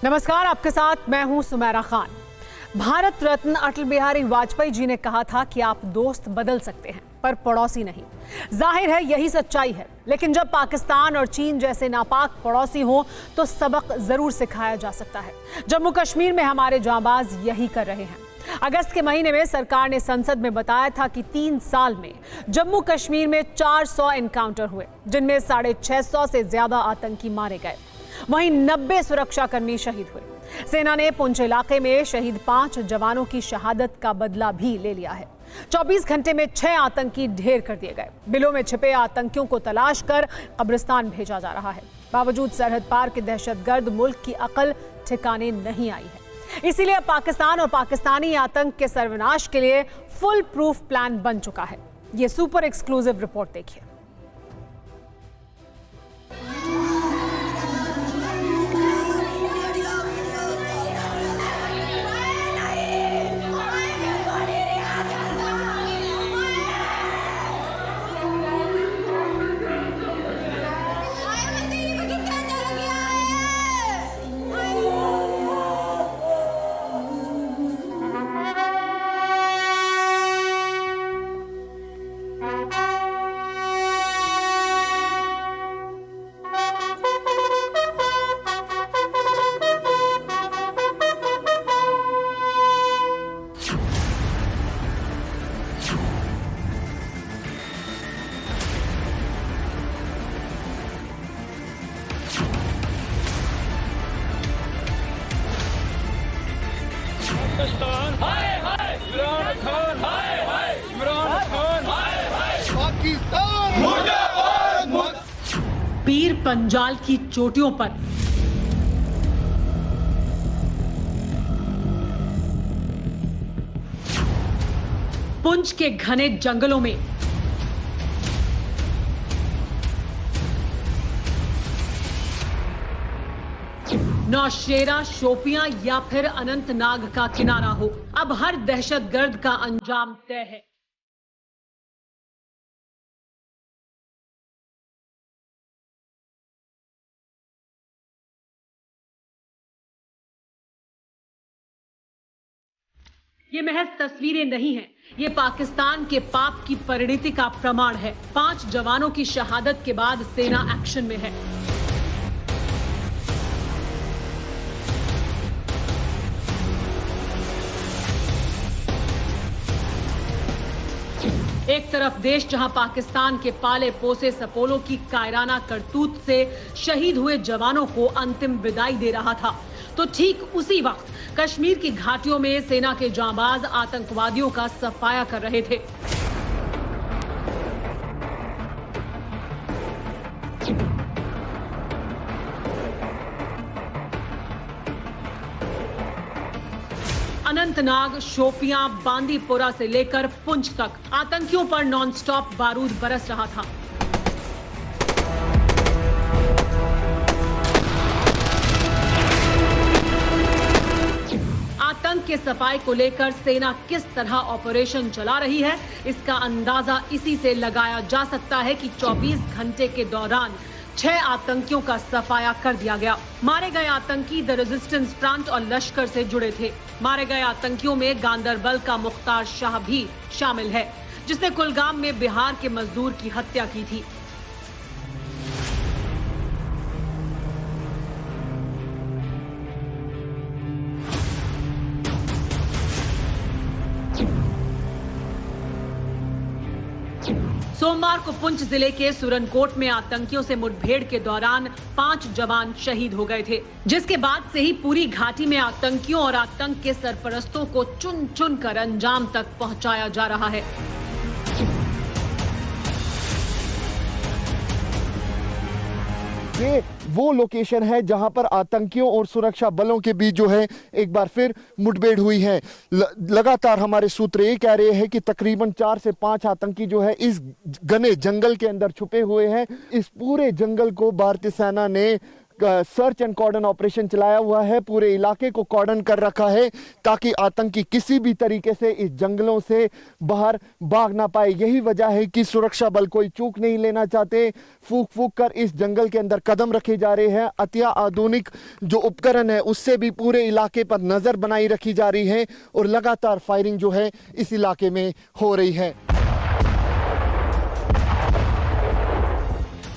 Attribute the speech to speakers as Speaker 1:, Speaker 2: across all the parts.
Speaker 1: नमस्कार, आपके साथ मैं हूं सुमेरा खान। भारत रत्न अटल बिहारी वाजपेयी जी ने कहा था कि आप दोस्त बदल सकते हैं पर पड़ोसी नहीं। जाहिर है यही सच्चाई है, लेकिन जब पाकिस्तान और चीन जैसे नापाक पड़ोसी हों तो सबक जरूर सिखाया जा सकता है। जम्मू कश्मीर में हमारे जांबाज यही कर रहे हैं। अगस्त के महीने में सरकार ने संसद में बताया था कि 3 साल में जम्मू कश्मीर में 400 एनकाउंटर हुए, जिनमें 650 से ज्यादा आतंकी मारे गए। वहीं 90 सुरक्षाकर्मी शहीद हुए। सेना ने पुंछ इलाके में शहीद 5 जवानों की शहादत का बदला भी ले लिया है। 24 घंटे में 6 आतंकी ढेर कर दिए गए। बिलों में छिपे आतंकियों को तलाश कर कब्रिस्तान भेजा जा रहा है। बावजूद सरहद पार के दहशतगर्द मुल्क की अकल ठिकाने नहीं आई है। इसीलिए पाकिस्तान और पाकिस्तानी आतंक के सर्वनाश के लिए फुल प्रूफ प्लान बन चुका है। ये सुपर एक्सक्लूसिव रिपोर्ट देखिए।
Speaker 2: पाकिस्तान हाय हाय, इमरान खान हाय हाय, इमरान खान हाय हाय, पाकिस्तान मुर्दाबाद।
Speaker 1: पीर पंजाल की चोटियों पर पुंछ के घने जंगलों में नौशेरा, शोपियां या फिर अनंतनाग का किनारा हो, अब हर दहशतगर्द का अंजाम तय है। ये महज तस्वीरें नहीं हैं, ये पाकिस्तान के पाप की परिणति का प्रमाण है। 5 जवानों की शहादत के बाद सेना एक्शन में है। एक तरफ देश जहां पाकिस्तान के पाले पोसे सपोलों की कायराना करतूत से शहीद हुए जवानों को अंतिम विदाई दे रहा था, तो ठीक उसी वक्त कश्मीर की घाटियों में सेना के जांबाज आतंकवादियों का सफाया कर रहे थे। अनंतनाग, शोपियां, बांदीपुरा से लेकर पुंछ तक आतंकियों पर नॉनस्टॉप बारूद बरस रहा था। आतंक के सफाई को लेकर सेना किस तरह ऑपरेशन चला रही है, इसका अंदाजा इसी से लगाया जा सकता है कि 24 घंटे के दौरान 6 आतंकियों का सफाया कर दिया गया। मारे गए आतंकी द रेजिस्टेंस फ्रंट और लश्कर से जुड़े थे। मारे गए आतंकियों में गांदरबल का मुख्तार शाह भी शामिल है, जिसने कुलगाम में बिहार के मजदूर की हत्या की थी। सोमवार को पुंछ जिले के सुरनकोट में आतंकियों से मुठभेड़ के दौरान 5 जवान शहीद हो गए थे, जिसके बाद से ही पूरी घाटी में आतंकियों और आतंक के सरपरस्तों को चुन चुन कर अंजाम तक पहुंचाया जा रहा है।
Speaker 3: ये वो लोकेशन है जहां पर आतंकियों और सुरक्षा बलों के बीच जो है एक बार फिर मुठभेड़ हुई है। लगातार हमारे सूत्र ये कह रहे हैं कि तकरीबन 4 से 5 आतंकी जो है इस घने जंगल के अंदर छुपे हुए हैं। इस पूरे जंगल को भारतीय सेना ने सर्च एंड कॉर्डन ऑपरेशन चलाया हुआ है, पूरे इलाके को कॉर्डन कर रखा है ताकि आतंकी किसी भी तरीके से इस जंगलों से बाहर भाग ना पाए। यही वजह है कि सुरक्षा बल कोई चूक नहीं लेना चाहते, फूक फूक कर इस जंगल के अंदर कदम रखे जा रहे हैं। अत्या आधुनिक जो उपकरण है उससे भी पूरे इलाके पर नजर बनाई रखी जा रही है और लगातार फायरिंग जो है इस इलाके में हो रही है।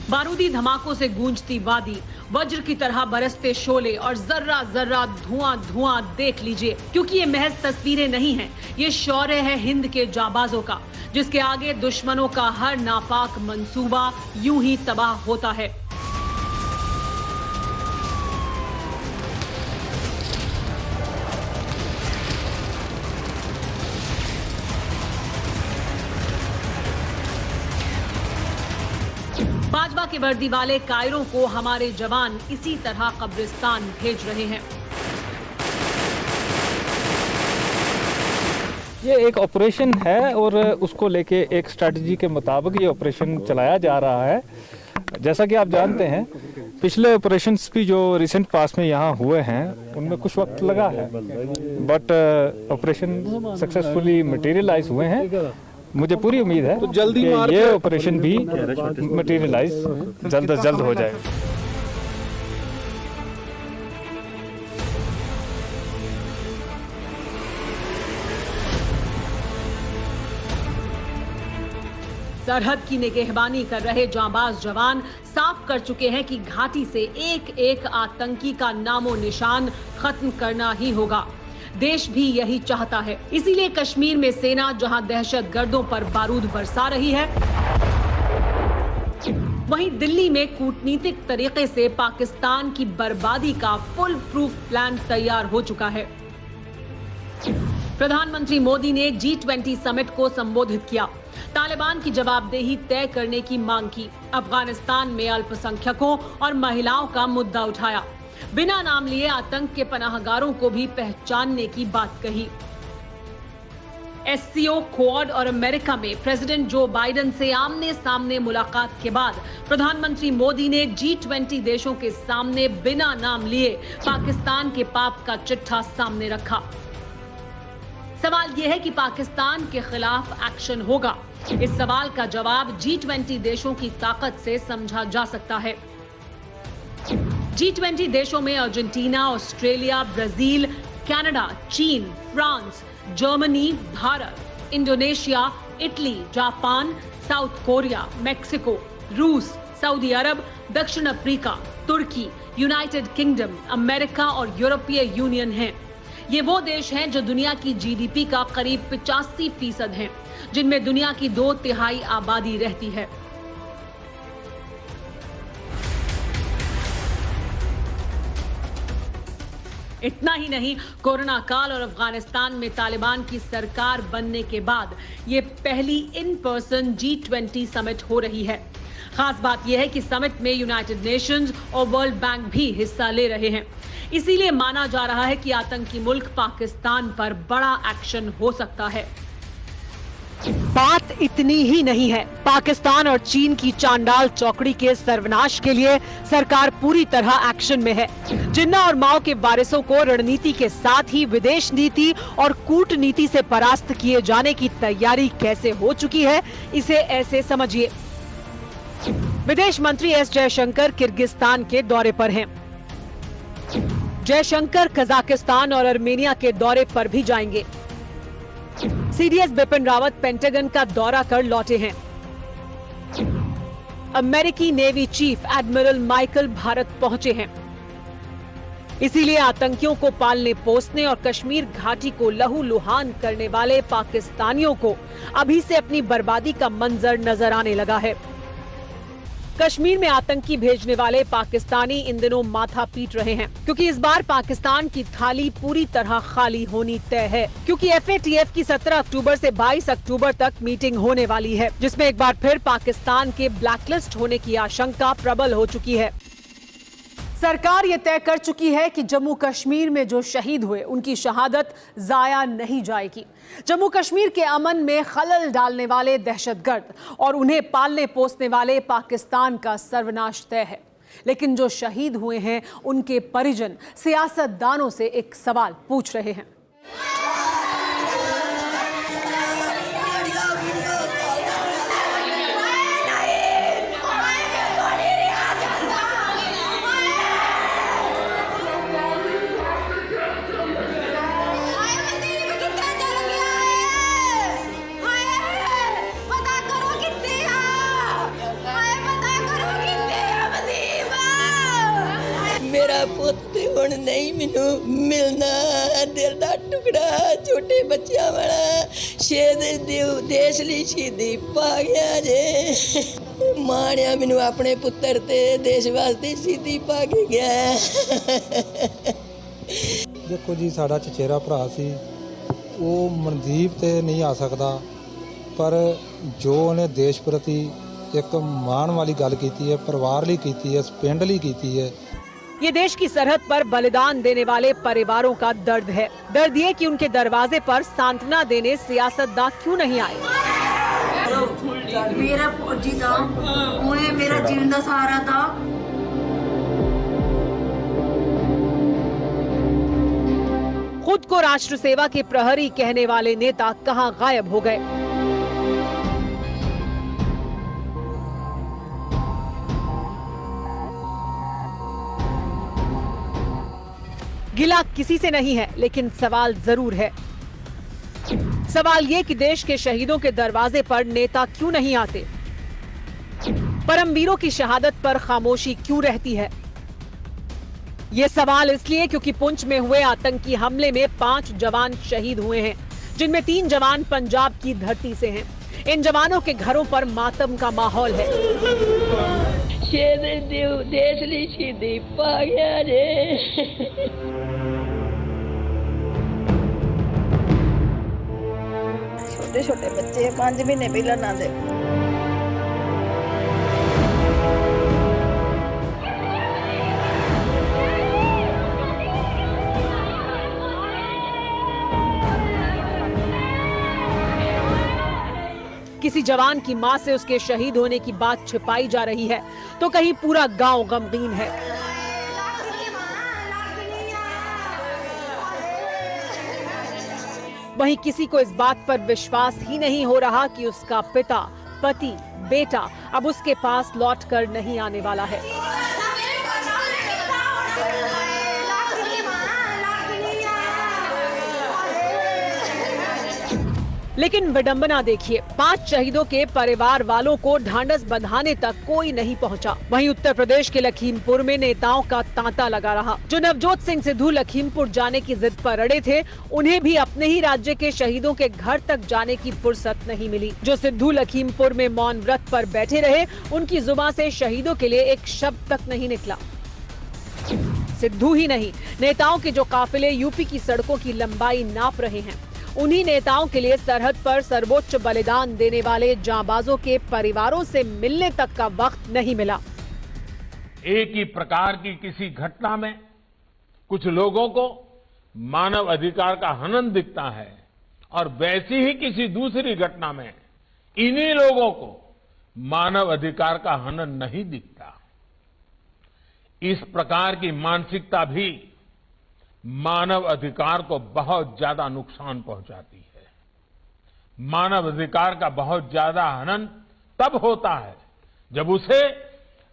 Speaker 1: बारूदी धमाकों से गूंजती वादी, वज्र की तरह बरसते शोले और जर्रा जर्रा धुआं धुआं देख लीजिए, क्योंकि ये महज तस्वीरें नहीं हैं, ये शौर्य है हिंद के जाबाजों का, जिसके आगे दुश्मनों का हर नापाक मंसूबा यूं ही तबाह होता है। बाजवा के वर्दी वाले कायरों को हमारे जवान इसी तरह कब्रिस्तान भेज रहे हैं।
Speaker 4: ये एक ऑपरेशन है और उसको लेके एक स्ट्रैटेजी के मुताबिक ये ऑपरेशन चलाया जा रहा है। जैसा कि आप जानते हैं, पिछले ऑपरेशंस भी जो रिसेंट पास में यहाँ हुए हैं उनमें कुछ वक्त लगा है, बट ऑपरेशन सक्सेसफुली मटेरियलाइज हुए हैं। मुझे पूरी उम्मीद है तो जल्दी कि ये ऑपरेशन भी मटेरियलाइज जल्द से जल्द हो जाए।
Speaker 1: सरहद की निगहबानी कर रहे जांबाज जवान साफ कर चुके हैं कि घाटी से एक एक आतंकी का नामो निशान खत्म करना ही होगा। देश भी यही चाहता है, इसीलिए कश्मीर में सेना जहां दहशतगर्दों पर बारूद बरसा रही है, वहीं दिल्ली में कूटनीतिक तरीके से पाकिस्तान की बर्बादी का फुल प्रूफ प्लान तैयार हो चुका है। प्रधानमंत्री मोदी ने G20 समिट को संबोधित किया, तालिबान की जवाबदेही तय करने की मांग की, अफगानिस्तान में अल्पसंख्यकों और महिलाओं का मुद्दा उठाया, बिना नाम लिए आतंक के पनाहगारों को भी पहचानने की बात कही। SCO, क्वाड और अमेरिका में प्रेसिडेंट जो बाइडेन से आमने सामने मुलाकात के बाद प्रधानमंत्री मोदी ने G20 देशों के सामने बिना नाम लिए पाकिस्तान के पाप का चिट्ठा सामने रखा। सवाल यह है कि पाकिस्तान के खिलाफ एक्शन होगा। इस सवाल का जवाब G20 देशों की ताकत से समझा जा सकता है। G20 देशों में अर्जेंटीना, ऑस्ट्रेलिया, ब्राजील, कनाडा, चीन, France, Germany, Bharat, Indonesia, Italy, Japan, south Korea, Mexico, रूस, सऊदी अरब, दक्षिण अफ्रीका, तुर्की, यूनाइटेड किंगडम, अमेरिका और यूरोपीय यूनियन हैं। ये वो देश हैं जो दुनिया की GDP का करीब 85% हैं, जिनमें दुनिया की 2/3 आबादी रहती है। इतना ही नहीं, कोरोना काल और अफगानिस्तान में तालिबान की सरकार बनने के बाद ये पहली इन पर्सन G20 समिट हो रही है। खास बात यह है कि समिट में यूनाइटेड नेशंस और वर्ल्ड बैंक भी हिस्सा ले रहे हैं। इसीलिए माना जा रहा है कि आतंकी मुल्क पाकिस्तान पर बड़ा एक्शन हो सकता है। बात इतनी ही नहीं है, पाकिस्तान और चीन की चांडाल चौकड़ी के सर्वनाश के लिए सरकार पूरी तरह एक्शन में है। जिन्ना और माओ के वारिसों को रणनीति के साथ ही विदेश नीति और कूटनीति से परास्त किए जाने की तैयारी कैसे हो चुकी है, इसे ऐसे समझिए। विदेश मंत्री एस जयशंकर किर्गिस्तान के दौरे पर हैं। जयशंकर कजाकिस्तान और आर्मेनिया के दौरे पर भी जाएंगे। सीडीएस बिपिन रावत पेंटागन का दौरा कर लौटे हैं। अमेरिकी navy chief admiral Michael Bharat पहुंचे हैं। इसीलिए आतंकियों को पालने पोसने और कश्मीर घाटी को लहूलुहान करने वाले पाकिस्तानियों को अभी से अपनी बर्बादी का मंजर नजर आने लगा है। कश्मीर में आतंकी भेजने वाले पाकिस्तानी इन दिनों माथा पीट रहे हैं, क्योंकि इस बार पाकिस्तान की थाली पूरी तरह खाली होनी तय है। क्योंकि FATF की 17 अक्टूबर से 22 अक्टूबर तक मीटिंग होने वाली है, जिसमें एक बार फिर पाकिस्तान के ब्लैकलिस्ट होने की आशंका प्रबल हो चुकी है। सरकार ये तय कर चुकी है कि जम्मू कश्मीर में जो शहीद हुए उनकी शहादत जाया नहीं जाएगी। जम्मू कश्मीर के अमन में खलल डालने वाले दहशतगर्द और उन्हें पालने पोसने वाले पाकिस्तान का सर्वनाश तय है। लेकिन जो शहीद हुए हैं उनके परिजन सियासतदानों से एक सवाल पूछ रहे हैं।
Speaker 5: मेरा पुੱਤ ਹੁਣ नहीं मैनू मिलना, दिल का टुकड़ा छोटे बच्चों वाला शेद देश ਲਈ शहीदी पा गया जे। माणिया मैनू अपने पुत्र ते देश वास्ते शहीदी पा के गया।
Speaker 6: देखो जी, साड़ा चचेरा भरा सी, वो मनदीप ते नहीं आ सकता, पर जो उन्हें देश प्रति एक माण वाली गल की है, परिवार लिए की है, पिंड लिए की है।
Speaker 1: ये देश की सरहद पर बलिदान देने वाले परिवारों का दर्द है। दर्द ये कि उनके दरवाजे पर सांत्वना देने सियासतदान क्यों नहीं आए।
Speaker 7: मेरा फौजी था, उन्हें मेरा जीवन का सहारा था।
Speaker 1: खुद को राष्ट्र सेवा के प्रहरी कहने वाले नेता कहां गायब हो गए। गिला किसी से नहीं है, लेकिन सवाल जरूर है। सवाल ये कि देश के शहीदों के दरवाजे पर नेता क्यों नहीं आते, परमवीरों की शहादत पर खामोशी क्यों रहती है। ये सवाल इसलिए क्योंकि पुंछ में हुए आतंकी हमले में 5 जवान शहीद हुए हैं, जिनमें 3 जवान पंजाब की धरती से हैं। इन जवानों के घरों पर मातम का माहौल है।
Speaker 5: शेद देश ਲਈ शहीदी पा गया जे। छोटे छोटे बच्चे 5 महीने पहले ना दे।
Speaker 1: किसी जवान की मां से उसके शहीद होने की बात छिपाई जा रही है, तो कहीं पूरा गांव गमगीन है। वहीं किसी को इस बात पर विश्वास ही नहीं हो रहा कि उसका पिता, पति, बेटा अब उसके पास लौट कर नहीं आने वाला है। लेकिन विडंबना देखिए, 5 शहीदों के परिवार वालों को ढांढस बंधाने तक कोई नहीं पहुंचा। वहीं उत्तर प्रदेश के लखीमपुर में नेताओं का तांता लगा रहा। जो नवजोत सिंह सिद्धू लखीमपुर जाने की जिद पर अड़े थे, उन्हें भी अपने ही राज्य के शहीदों के घर तक जाने की फुर्सत नहीं मिली। जो सिद्धू लखीमपुर में मौन व्रत पर बैठे रहे, उनकी जुबान से शहीदों के लिए एक शब्द तक नहीं निकला। सिद्धू ही नहीं, नेताओं के जो काफिले यूपी की सड़कों की लंबाई नाप रहे हैं, उन्हीं नेताओं के लिए सरहद पर सर्वोच्च बलिदान देने वाले जांबाजों के परिवारों से मिलने तक का वक्त नहीं मिला।
Speaker 2: एक ही प्रकार की किसी घटना में कुछ लोगों को मानव अधिकार का हनन दिखता है और वैसी ही किसी दूसरी घटना में इन्हीं लोगों को मानव अधिकार का हनन नहीं दिखता। इस प्रकार की मानसिकता भी मानव अधिकार को बहुत ज्यादा नुकसान पहुंचाती है। मानव अधिकार का बहुत ज्यादा हनन तब होता है जब उसे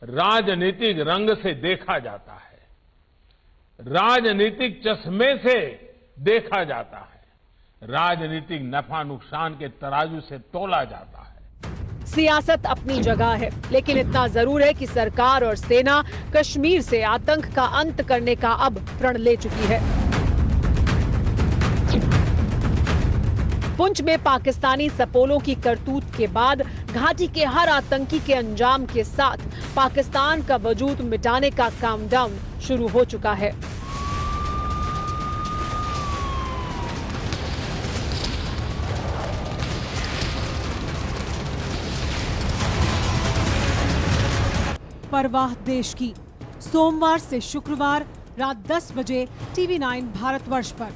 Speaker 2: राजनीतिक रंग से देखा जाता है, राजनीतिक चश्मे से देखा जाता है, राजनीतिक नफा नुकसान के तराजू से तोला जाता है।
Speaker 1: सियासत अपनी जगह है, लेकिन इतना जरूर है कि सरकार और सेना कश्मीर से आतंक का अंत करने का अब प्रण ले चुकी है। पुंछ में पाकिस्तानी सपोलों की करतूत के बाद घाटी के हर आतंकी के अंजाम के साथ पाकिस्तान का वजूद मिटाने का काउंटडाउन शुरू हो चुका है। परवाह देश की, सोमवार से शुक्रवार रात 10 बजे TV9 भारतवर्ष पर।